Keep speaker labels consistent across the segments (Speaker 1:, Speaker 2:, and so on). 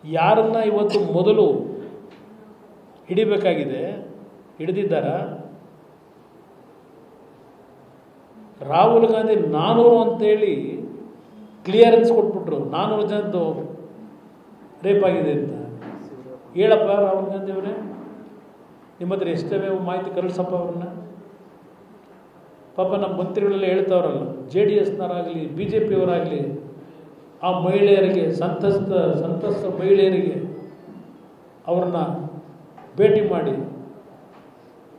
Speaker 1: ಯಾರನ್ನ ಇವತ್ತು ಮೊದಲು ಹಿಡಿಬೇಕಾಗಿದೆ ಹಿಡಿದಿದ್ದಾರ? ರಾಹುಲ್ ಗಾಂಧಿ 400 ಅಂತೇಳಿ ಕ್ಲಿಯರೆನ್ಸ್ ಕೊಟ್ಬಿಟ್ರು. 400 ಜನದ್ದು ರೇಪ್ ಆಗಿದೆ ಅಂತ. ಹೇಳಪ್ಪ ರಾಹುಲ್ ಗಾಂಧಿ ಅವರೇ, ನಿಮ್ಮ ಹತ್ರ ಎಷ್ಟೇ ಮಾಹಿತಿ ಕಳಿಸಪ್ಪ ಅವ್ರನ್ನ. ಪಾಪ ನಮ್ಮ ಮಂತ್ರಿಗಳೆಲ್ಲ ಹೇಳ್ತಾವ್ರಲ್ಲ, JDSನವರಾಗಲಿ BJPಯವರಾಗಲಿ ಆ ಮಹಿಳೆಯರಿಗೆ ಸಂತಸ್ತ ಮಹಿಳೆಯರಿಗೆ ಅವ್ರನ್ನ ಭೇಟಿ ಮಾಡಿ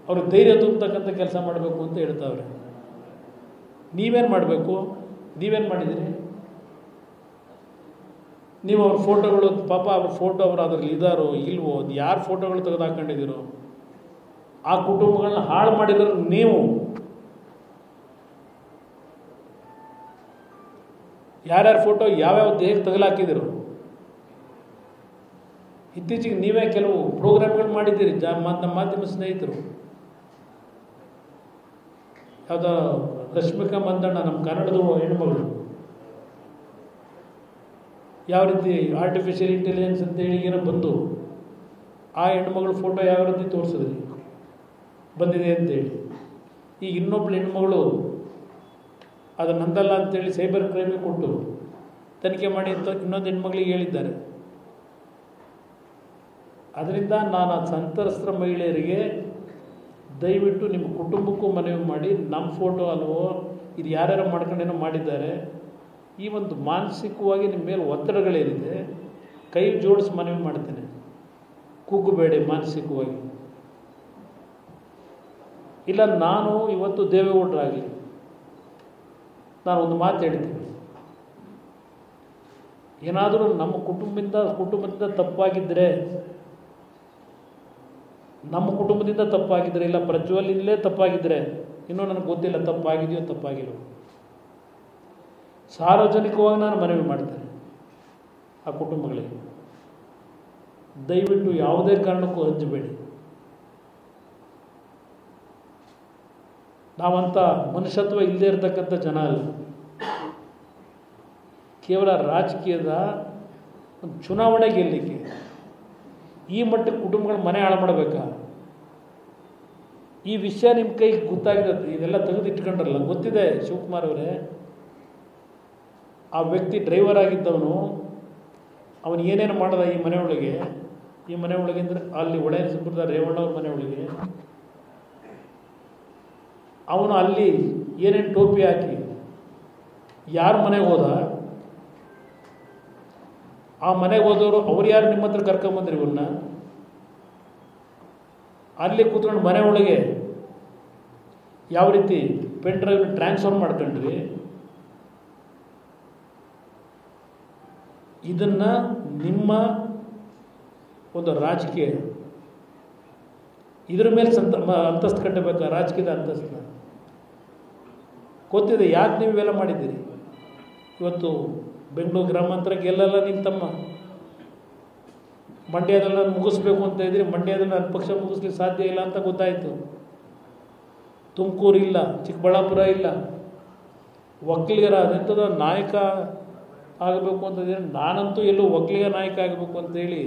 Speaker 1: ಅವ್ರಿಗೆ ಧೈರ್ಯ ತುಂಬತಕ್ಕಂಥ ಕೆಲಸ ಮಾಡಬೇಕು ಅಂತ ಹೇಳ್ತಾವ್ರೆ. ನೀವೇನು ಮಾಡಬೇಕು? ನೀವೇನು ಮಾಡಿದಿರಿ? ನೀವು ಅವ್ರ ಫೋಟೋಗಳು, ಪಾಪ ಅವ್ರ ಫೋಟೋ ಅವರು ಅದರಲ್ಲಿ ಇದ್ದಾರೋ ಇಲ್ವೋ, ಅದು ಯಾರು ಫೋಟೋಗಳು ತೆಗೆದು ಹಾಕೊಂಡಿದ್ದೀರೋ, ಆ ಕುಟುಂಬಗಳನ್ನ ಹಾಳು ಮಾಡಿರೋರು ನೀವು. ಯಾರ್ಯಾರ ಫೋಟೋ ಯಾವ್ಯಾವ ದೇಹಕ್ಕೆ ತಗಲಾಕಿದಿರೋ. ಇತ್ತೀಚೆಗೆ ನೀವೇ ಕೆಲವು ಪ್ರೋಗ್ರಾಮ್ಗಳು ಮಾಡಿದ್ದೀರಿ. ನಮ್ಮ ಮಾಧ್ಯಮ ಸ್ನೇಹಿತರು, ಯಾವುದೋ ರಶ್ಮಿಕಾ ಮಂದಣ್ಣ, ನಮ್ಮ ಕನ್ನಡದ ಹೆಣ್ಮಗಳು, ಯಾವ ರೀತಿ ಆರ್ಟಿಫಿಷಿಯಲ್ ಇಂಟೆಲಿಜೆನ್ಸ್ ಅಂತೇಳಿ ಏನೋ ಬಂದು ಆ ಹೆಣ್ಮಗಳು ಫೋಟೋ ಯಾವ ರೀತಿ ತೋರಿಸಿದ್ರಿ ಬಂದಿದೆ ಅಂತೇಳಿ. ಈಗ ಇನ್ನೊಬ್ಳು ಹೆಣ್ಮಗಳು ಅದು ನಂದಲ್ಲ ಅಂತೇಳಿ ಸೈಬರ್ ಕ್ರೈಮಿಗೆ ಕೊಟ್ಟು ತನಿಖೆ ಮಾಡಿ ಅಂತ ಇನ್ನೊಂದು ಹೆಣ್ಮಗಳಿಗೆ ಹೇಳಿದ್ದಾರೆ. ಅದರಿಂದ ನಾನು ಆ ಸಂತ್ರಸ್ತ ಮಹಿಳೆಯರಿಗೆ ದಯವಿಟ್ಟು ನಿಮ್ಮ ಕುಟುಂಬಕ್ಕೂ ಮನವಿ ಮಾಡಿ, ನಮ್ಮ ಫೋಟೋ ಅಲ್ವೋ ಇದು ಯಾರ್ಯಾರು ಮಾಡ್ಕೊಂಡೇನೋ ಮಾಡಿದ್ದಾರೆ, ಈ ಒಂದು ಮಾನಸಿಕವಾಗಿ ನಿಮ್ಮ ಮೇಲೆ ಒತ್ತಡಗಳೇನಿದೆ ಕೈ ಜೋಡಿಸಿ ಮನವಿ ಮಾಡ್ತೇನೆ, ಕುಗ್ಗಬೇಡಿ ಮಾನಸಿಕವಾಗಿ. ಇಲ್ಲ ನಾನು ಇವತ್ತು ದೇವೇಗೌಡರಾಗಲಿ ನಾನು ಒಂದು ಮಾತು ಹೇಳ್ತೀನಿ, ಏನಾದರೂ ನಮ್ಮ ಕುಟುಂಬದಿಂದ ತಪ್ಪಾಗಿದ್ದರೆ, ನಮ್ಮ ಕುಟುಂಬದಿಂದ ತಪ್ಪಾಗಿದ್ದರೆ, ಇಲ್ಲ ಪ್ರಜ್ವಲಿಂದಲೇ ತಪ್ಪಾಗಿದ್ದರೆ, ಇನ್ನೂ ನನಗೆ ಗೊತ್ತಿಲ್ಲ ತಪ್ಪಾಗಿದೆಯೋ ತಪ್ಪಾಗಿರೋ, ಸಾರ್ವಜನಿಕವಾಗಿ ನಾನು ಮನವಿ ಮಾಡ್ತೇನೆ ಆ ಕುಟುಂಬಗಳಿಗೆ, ದಯವಿಟ್ಟು ಯಾವುದೇ ಕಾರಣಕ್ಕೂ ಹಂಚಬೇಡಿ. ನಾವಂಥ ಮನುಷ್ಯತ್ವ ಇಲ್ಲದೆ ಇರತಕ್ಕಂಥ ಜನ ಅಲ್ಲ. ಕೇವಲ ರಾಜಕೀಯದ ಒಂದು ಚುನಾವಣೆ ಗೆಲ್ಲಲಿಕ್ಕೆ ಈ ಮಟ್ಟಕ್ಕೆ ಕುಟುಂಬಗಳ ಮನೆ ಹಾಳು ಮಾಡಬೇಕಾ? ಈ ವಿಷಯ ನಿಮ್ಮ ಕೈಗೆ ಗೊತ್ತಾಗಿದೆ, ಇದೆಲ್ಲ ತೆಗೆದಿಟ್ಕೊಂಡ್ರಲ್ಲ, ಗೊತ್ತಿದೆ ಶಿವಕುಮಾರ್ ಅವರೇ. ಆ ವ್ಯಕ್ತಿ ಡ್ರೈವರ್ ಆಗಿದ್ದವನು, ಅವನು ಏನೇನು ಮಾಡ್ದ ಈ ಮನೆಯೊಳಗೆ ಅಂದರೆ ಅಲ್ಲಿ ಒಡೆಯನಸಂಪುರದ ರೇವಣ್ಣವ್ರ ಮನೆಯೊಳಗೆ ಅವನು ಅಲ್ಲಿ ಏನೇನು ಟೋಪಿ ಹಾಕಿ ಯಾರ ಮನೆಗೆ ಹೋದ, ಆ ಮನೆಗೆ ಹೋದವರು ಅವ್ರು ಯಾರು ನಿಮ್ಮ ಹತ್ರ ಕರ್ಕೊಂಬಂದ್ರಿ ಇವನ್ನ? ಅಲ್ಲಿ ಕೂತ್ಕೊಂಡು ಮನೆ ಒಳಗೆ ಯಾವ ರೀತಿ ಪೆನ್ ಡ್ರೈವ್ನ ಟ್ರಾನ್ಸ್ಫರ್ ಮಾಡ್ಕೊಂಡ್ರಿ, ಇದನ್ನು ನಿಮ್ಮ ಒಂದು ರಾಜಕೀಯ ಇದ್ರ ಮೇಲೆ ಅಂತಸ್ತು ಕಟ್ಟಬೇಕಾ? ರಾಜಕೀಯದ ಅಂತಸ್ತನ್ನ ಗೊತ್ತಿದೆ ಯಾಕೆ ನೀವು ಇವೆಲ್ಲ ಮಾಡಿದ್ದೀರಿ. ಇವತ್ತು ಬೆಂಗಳೂರು ಗ್ರಾಮಾಂತರಕ್ಕೆ ಎಲ್ಲೆಲ್ಲ ನಿಮ್ಮ ತಮ್ಮ ಮಂಡ್ಯದೆಲ್ಲ ಮುಗಿಸ್ಬೇಕು ಅಂತ ಇದ್ರಿ, ಮಂಡ್ಯದಲ್ಲಿ ನನ್ನ ಪಕ್ಷ ಮುಗಿಸ್ಲಿಕ್ಕೆ ಸಾಧ್ಯ ಇಲ್ಲ ಅಂತ ಗೊತ್ತಾಯಿತು. ತುಮಕೂರು ಇಲ್ಲ, ಚಿಕ್ಕಬಳ್ಳಾಪುರ ಇಲ್ಲ, ಒಕ್ಕಲಿಗರ ಅದೆಂಥದ ನಾಯಕ ಆಗಬೇಕು ಅಂತಂದರೆ, ನಾನಂತೂ ಎಲ್ಲೂ ಒಕ್ಕಲಿಗ ನಾಯಕ ಆಗಬೇಕು ಅಂತೇಳಿ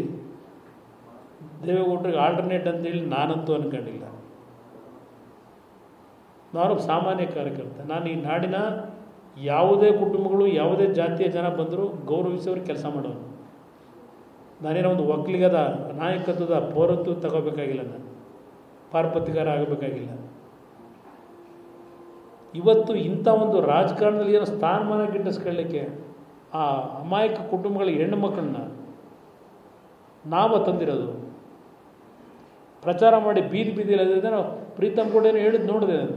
Speaker 1: ದೇವೇಗೌಡರಿಗೆ ಆಲ್ಟರ್ನೇಟ್ ಅಂತೇಳಿ ನಾನಂತೂ ಅಂದ್ಕೊಂಡಿಲ್ಲ. ನಾನು ಸಾಮಾನ್ಯ ಕಾರ್ಯಕರ್ತ. ನಾನು ಈ ನಾಡಿನ ಯಾವುದೇ ಕುಟುಂಬಗಳು ಯಾವುದೇ ಜಾತಿಯ ಜನ ಬಂದರೂ ಗೌರವಿಸೋರು ಕೆಲಸ ಮಾಡೋನು. ನಾನೇನೋ ಒಂದು ಒಕ್ಕಲಿಗದ ನಾಯಕತ್ವದ ಪೌರತ್ವ ತಗೋಬೇಕಾಗಿಲ್ಲ, ನಾನು ಪಾರ್ಪತಿಗಾರ ಆಗಬೇಕಾಗಿಲ್ಲ. ಇವತ್ತು ಇಂಥ ಒಂದು ರಾಜಕಾರಣದಲ್ಲಿ ಏನೋ ಸ್ಥಾನಮಾನ ಗಿಟ್ಟಿಸ್ಕೊಳ್ಳಿಕ್ಕೆ ಆ ಅಮಾಯಕ ಕುಟುಂಬಗಳ ಹೆಣ್ಣು ಮಕ್ಕಳನ್ನ ನಾವು ತಂದಿರೋದು, ಪ್ರಚಾರ ಮಾಡಿ ಬೀದಿಯಲ್ಲಿ ನಾವು ಪ್ರೀತಮ್ ಕೂಡ ಏನೋ ಹೇಳಿದ್ದು ನೋಡಿದೆ. ನಾನು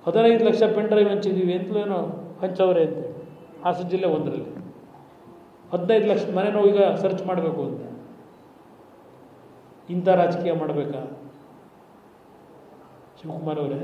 Speaker 1: 15 ಲಕ್ಷ ಪೆನ್ ಡ್ರೈವ್ ಹಂಚಿದ್ದೀವಿ ಅಂತಲೂ ಹಂಚವ್ರೆ ಅಂತೇಳಿ ಹಾಸನ ಜಿಲ್ಲೆ ಒಂದರಲ್ಲಿ 15 ಲಕ್ಷ ಮನೆನೋ ಈಗ ಸರ್ಚ್ ಮಾಡಬೇಕು ಅಂತ. ಇಂಥ ರಾಜಕೀಯ ಮಾಡಬೇಕಾ ಶಿವಕುಮಾರ್ ಅವರೇ?